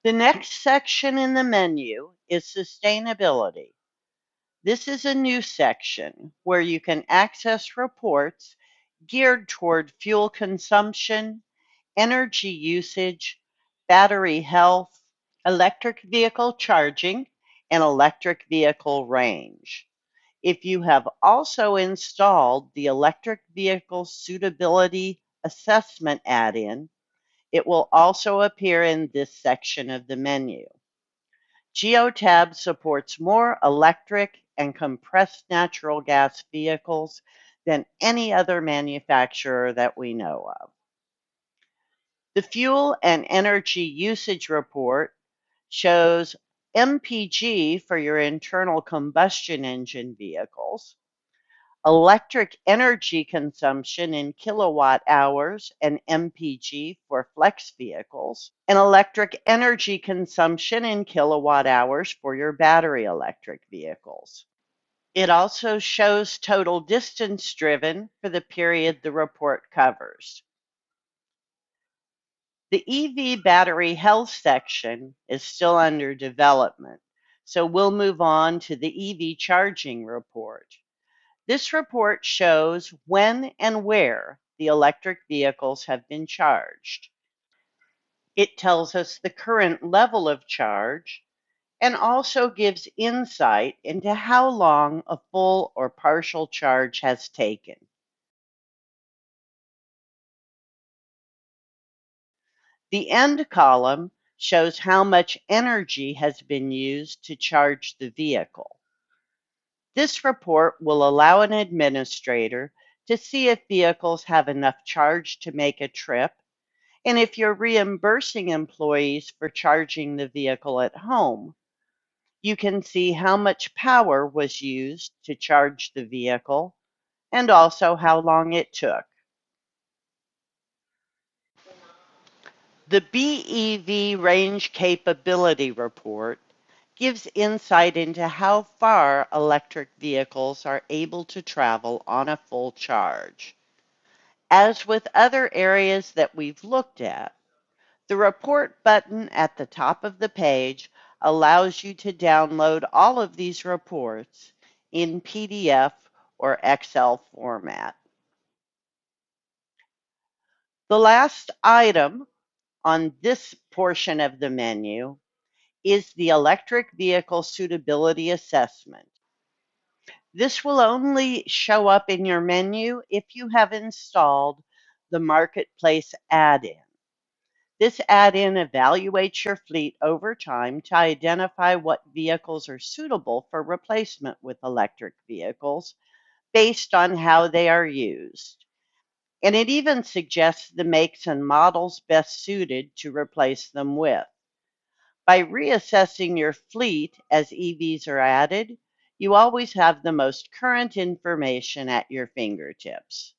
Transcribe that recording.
The next section in the menu is Sustainability. This is a new section where you can access reports geared toward fuel consumption, energy usage, battery health, electric vehicle charging, and electric vehicle range. If you have also installed the Electric Vehicle Suitability Assessment add-in, it will also appear in this section of the menu. Geotab supports more electric and compressed natural gas vehicles than any other manufacturer that we know of. The Fuel and Energy Usage Report shows MPG for your internal combustion engine vehicles, electric energy consumption in kilowatt hours and MPG for flex vehicles, and electric energy consumption in kilowatt hours for your battery electric vehicles. It also shows total distance driven for the period the report covers. The EV battery health section is still under development, so we'll move on to the EV charging report. This report shows when and where the electric vehicles have been charged. It tells us the current level of charge and also gives insight into how long a full or partial charge has taken. The end column shows how much energy has been used to charge the vehicle. This report will allow an administrator to see if vehicles have enough charge to make a trip, and if you're reimbursing employees for charging the vehicle at home, you can see how much power was used to charge the vehicle and also how long it took. The BEV Range Capability Report gives insight into how far electric vehicles are able to travel on a full charge. As with other areas that we've looked at, the report button at the top of the page allows you to download all of these reports in PDF or Excel format. The last item on this portion of the menu is the Electric Vehicle Suitability Assessment. This will only show up in your menu if you have installed the Marketplace add-in. This add-in evaluates your fleet over time to identify what vehicles are suitable for replacement with electric vehicles based on how they are used. And it even suggests the makes and models best suited to replace them with. By reassessing your fleet as EVs are added, you always have the most current information at your fingertips.